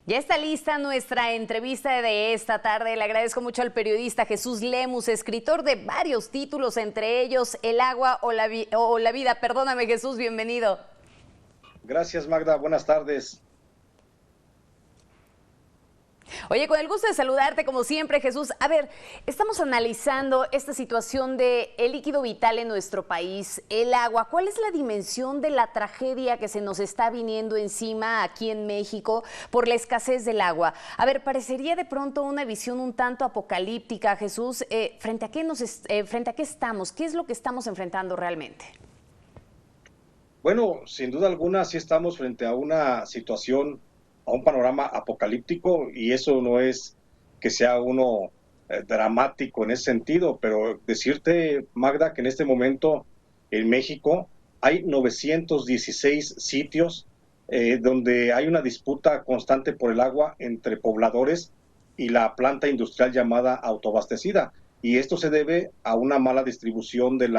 Ya está lista nuestra entrevista de esta tarde. Le agradezco mucho al periodista Jesús Lemus, escritor de varios títulos, entre ellos El agua o la vida. Perdóname, Jesús, bienvenido. Gracias, Magda. Buenas tardes. Oye, con el gusto de saludarte como siempre, Jesús. A ver, estamos analizando esta situación de el líquido vital en nuestro país, el agua. ¿Cuál es la dimensión de la tragedia que se nos está viniendo encima aquí en México por la escasez del agua? A ver, parecería de pronto una visión un tanto apocalíptica, Jesús. ¿Frente a qué estamos? ¿Qué es lo que estamos enfrentando realmente? Bueno, sin duda alguna sí estamos frente a una situación, a un panorama apocalíptico, y eso no es que sea uno dramático en ese sentido, pero decirte, Magda, que en este momento en México hay 916 sitios donde hay una disputa constante por el agua entre pobladores y la planta industrial llamada autoabastecida, y esto se debe a una mala distribución del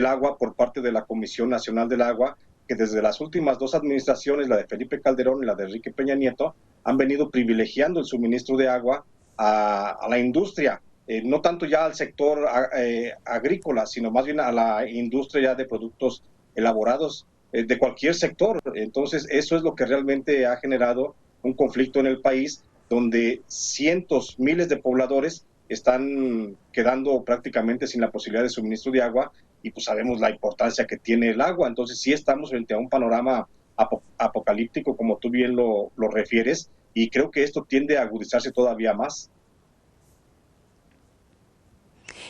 agua por parte de la Comisión Nacional del Agua, que desde las últimas dos administraciones, la de Felipe Calderón y la de Enrique Peña Nieto, han venido privilegiando el suministro de agua a la industria, no tanto ya al sector agrícola, sino más bien a la industria ya de productos elaborados de cualquier sector. Entonces, eso es lo que realmente ha generado un conflicto en el país, donde cientos, miles de pobladores están quedando prácticamente sin la posibilidad de suministro de agua, y pues sabemos la importancia que tiene el agua. Entonces sí estamos frente a un panorama apocalíptico, como tú bien lo refieres, y creo que esto tiende a agudizarse todavía más.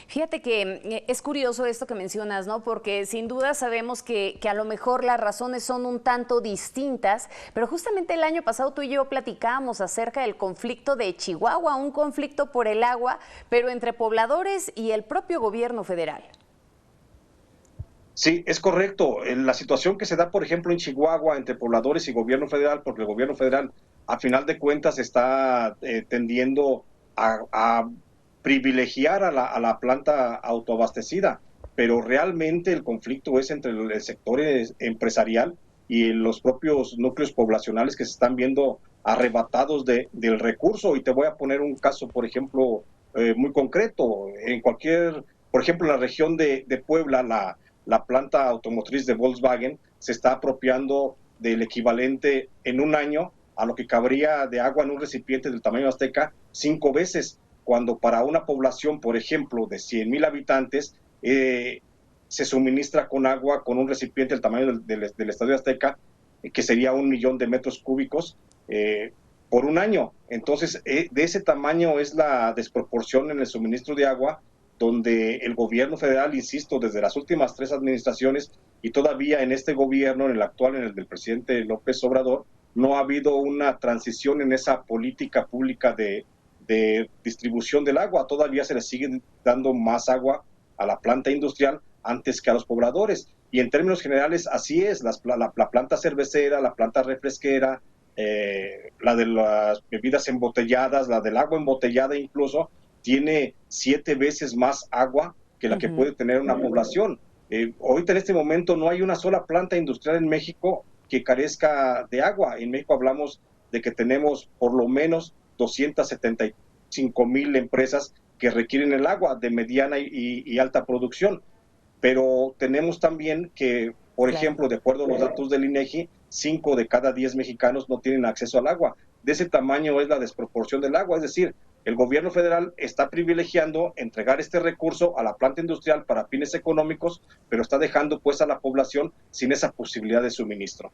Fíjate que es curioso esto que mencionas, ¿no? Porque sin duda sabemos que a lo mejor las razones son un tanto distintas, pero justamente el año pasado tú y yo platicábamos acerca del conflicto de Chihuahua, un conflicto por el agua, pero entre pobladores y el propio gobierno federal. Sí, es correcto. La situación que se da, por ejemplo, en Chihuahua entre pobladores y gobierno federal, porque el gobierno federal, a final de cuentas, está tendiendo a privilegiar a la planta autoabastecida, pero realmente el conflicto es entre el sector empresarial y los propios núcleos poblacionales que se están viendo arrebatados del recurso. Y te voy a poner un caso, por ejemplo, muy concreto. Por ejemplo, en la región de Puebla, la planta automotriz de Volkswagen se está apropiando del equivalente en un año a lo que cabría de agua en un recipiente del tamaño azteca 5 veces, cuando para una población, por ejemplo, de 100,000 habitantes, se suministra con agua con un recipiente del tamaño del Estadio Azteca, que sería 1 millón de metros cúbicos por un año. Entonces, de ese tamaño es la desproporción en el suministro de agua, donde el gobierno federal, insisto, desde las últimas 3 administraciones y todavía en este gobierno, en el actual, en el del presidente López Obrador, no ha habido una transición en esa política pública de distribución del agua. Todavía se le sigue dando más agua a la planta industrial antes que a los pobladores. Y en términos generales, así es, la planta cervecera, la planta refresquera, la de las bebidas embotelladas, la del agua embotellada incluso, tiene 7 veces más agua que la que puede tener una población. Ahorita en este momento no hay una sola planta industrial en México que carezca de agua. En México hablamos de que tenemos por lo menos 275,000 empresas que requieren el agua de mediana y alta producción. Pero tenemos también que, por ejemplo, de acuerdo a los datos del INEGI, 5 de cada 10 mexicanos no tienen acceso al agua. De ese tamaño es la desproporción del agua, es decir, el gobierno federal está privilegiando entregar este recurso a la planta industrial para fines económicos, pero está dejando pues a la población sin esa posibilidad de suministro.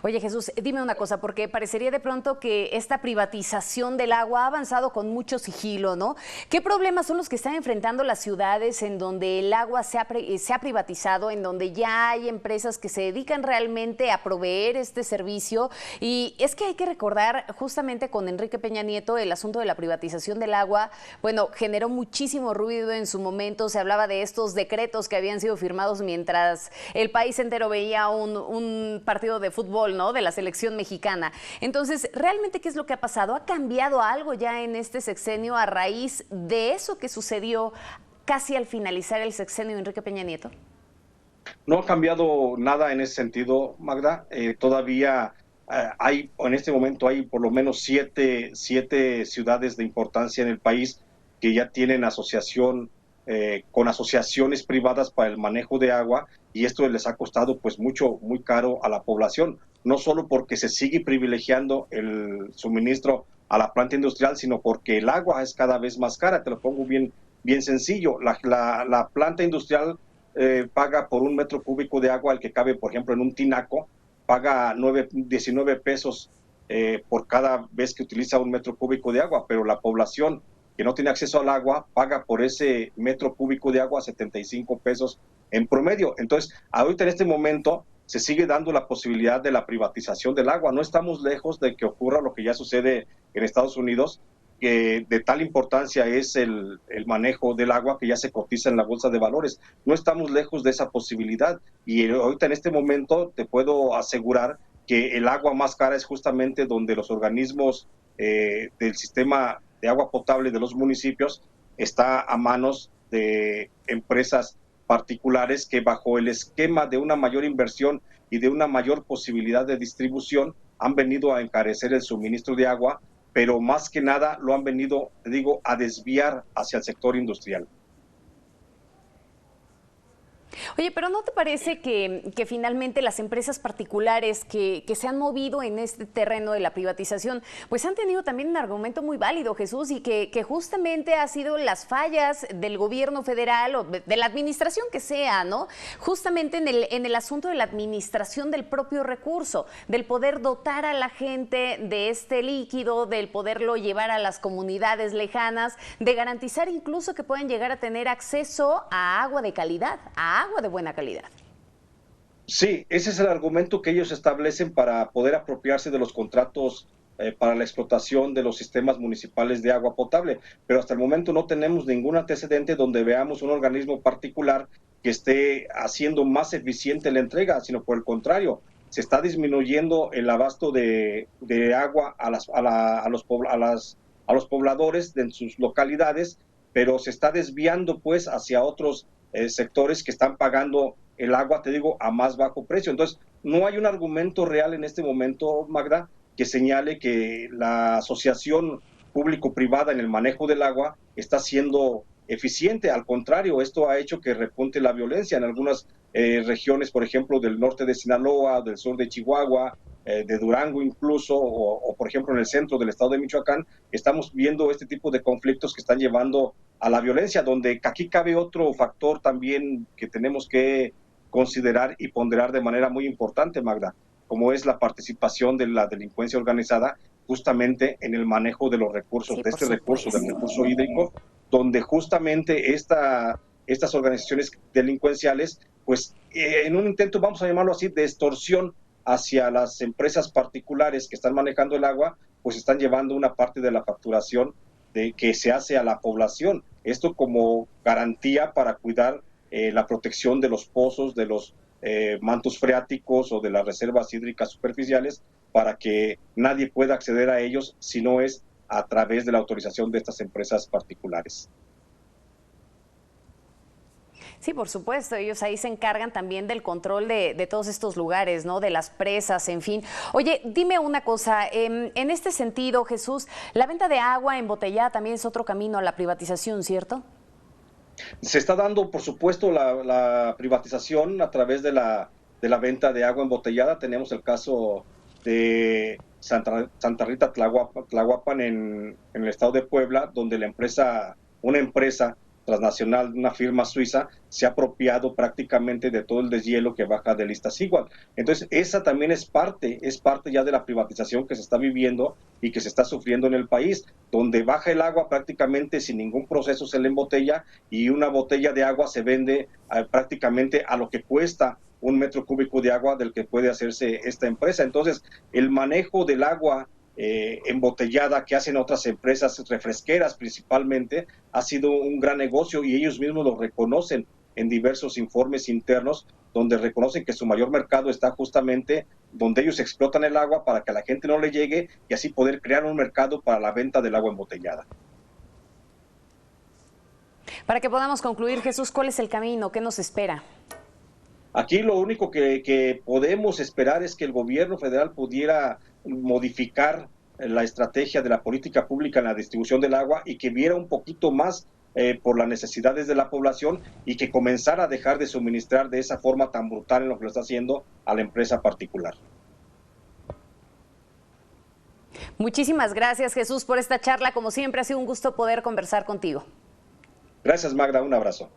Oye, Jesús, dime una cosa, porque parecería de pronto que esta privatización del agua ha avanzado con mucho sigilo, ¿no? ¿Qué problemas son los que están enfrentando las ciudades en donde el agua se ha privatizado, en donde ya hay empresas que se dedican realmente a proveer este servicio? Y es que hay que recordar, justamente con Enrique Peña Nieto, el asunto de la privatización del agua, bueno, generó muchísimo ruido en su momento. Se hablaba de estos decretos que habían sido firmados mientras el país entero veía un partido de fútbol, ¿no?, de la selección mexicana. Entonces, ¿realmente qué es lo que ha pasado? ¿Ha cambiado algo ya en este sexenio a raíz de eso que sucedió casi al finalizar el sexenio de Enrique Peña Nieto? No ha cambiado nada en ese sentido, Magda. Todavía en este momento hay por lo menos siete ciudades de importancia en el país que ya tienen con asociaciones privadas para el manejo de agua, y esto les ha costado pues muy caro a la población, no solo porque se sigue privilegiando el suministro a la planta industrial, sino porque el agua es cada vez más cara. Te lo pongo bien sencillo. La planta industrial paga por un metro cúbico de agua, el que cabe, por ejemplo, en un tinaco, paga 19 pesos por cada vez que utiliza un metro cúbico de agua, pero la población que no tiene acceso al agua paga por ese metro cúbico de agua 75 pesos en promedio. Entonces, ahorita en este momento se sigue dando la posibilidad de la privatización del agua. No estamos lejos de que ocurra lo que ya sucede en Estados Unidos, que de tal importancia es el manejo del agua que ya se cotiza en la bolsa de valores. No estamos lejos de esa posibilidad, y ahorita en este momento te puedo asegurar que el agua más cara es justamente donde los organismos del sistema de agua potable de los municipios está a manos de empresas particulares que, bajo el esquema de una mayor inversión y de una mayor posibilidad de distribución, han venido a encarecer el suministro de agua, pero más que nada lo han venido, te digo, a desviar hacia el sector industrial. Oye, pero ¿no te parece que finalmente las empresas particulares que se han movido en este terreno de la privatización, pues han tenido también un argumento muy válido, Jesús, y que justamente ha sido las fallas del gobierno federal o de la administración que sea, ¿no? Justamente en el asunto de la administración del propio recurso, del poder dotar a la gente de este líquido, del poderlo llevar a las comunidades lejanas, de garantizar incluso que puedan llegar a tener acceso a agua de calidad, a agua de buena calidad. Sí, ese es el argumento que ellos establecen para poder apropiarse de los contratos para la explotación de los sistemas municipales de agua potable, pero hasta el momento no tenemos ningún antecedente donde veamos un organismo particular que esté haciendo más eficiente la entrega, sino por el contrario, se está disminuyendo el abasto de agua a los pobladores de sus localidades, pero se está desviando pues hacia otros sectores que están pagando el agua, te digo, a más bajo precio. Entonces, no hay un argumento real en este momento, Magda, que señale que la asociación público-privada en el manejo del agua está siendo eficiente. Al contrario, esto ha hecho que repunte la violencia en algunas regiones, por ejemplo, del norte de Sinaloa, del sur de Chihuahua, de Durango incluso, o por ejemplo en el centro del estado de Michoacán. Estamos viendo este tipo de conflictos que están llevando a la violencia, donde aquí cabe otro factor también que tenemos que considerar y ponderar de manera muy importante, Magda, como es la participación de la delincuencia organizada justamente en el manejo de los recursos, Sí, de este recurso, del supuesto. recurso hídrico, donde justamente estas organizaciones delincuenciales, pues en un intento, vamos a llamarlo así, de extorsión hacia las empresas particulares que están manejando el agua, pues están llevando una parte de la facturación que se hace a la población. Esto como garantía para cuidar la protección de los pozos, de los mantos freáticos o de las reservas hídricas superficiales, para que nadie pueda acceder a ellos si no es a través de la autorización de estas empresas particulares. Sí, por supuesto, ellos ahí se encargan también del control de todos estos lugares, ¿no? De las presas, en fin. Oye, dime una cosa, en este sentido, Jesús, la venta de agua embotellada también es otro camino a la privatización, ¿cierto? Se está dando, por supuesto, la privatización a través de la venta de agua embotellada. Tenemos el caso de Santa Rita Tlahuapan en el estado de Puebla, donde una empresa transnacional, una firma suiza, se ha apropiado prácticamente de todo el deshielo que baja del Iztaccíhuatl. Entonces, esa también es parte ya de la privatización que se está viviendo y que se está sufriendo en el país, donde baja el agua prácticamente sin ningún proceso, se le embotella, y una botella de agua se vende prácticamente a lo que cuesta un metro cúbico de agua del que puede hacerse esta empresa. Entonces, el manejo del agua embotellada que hacen otras empresas refresqueras principalmente, ha sido un gran negocio, y ellos mismos lo reconocen en diversos informes internos, donde reconocen que su mayor mercado está justamente donde ellos explotan el agua para que a la gente no le llegue, y así poder crear un mercado para la venta del agua embotellada. Para que podamos concluir, Jesús, ¿cuál es el camino? ¿Qué nos espera? Aquí lo único que podemos esperar es que el gobierno federal pudiera modificar la estrategia de la política pública en la distribución del agua y que viera un poquito más por las necesidades de la población y que comenzara a dejar de suministrar de esa forma tan brutal en lo que lo está haciendo a la empresa particular. Muchísimas gracias, Jesús, por esta charla. Como siempre, ha sido un gusto poder conversar contigo. Gracias, Magda. Un abrazo.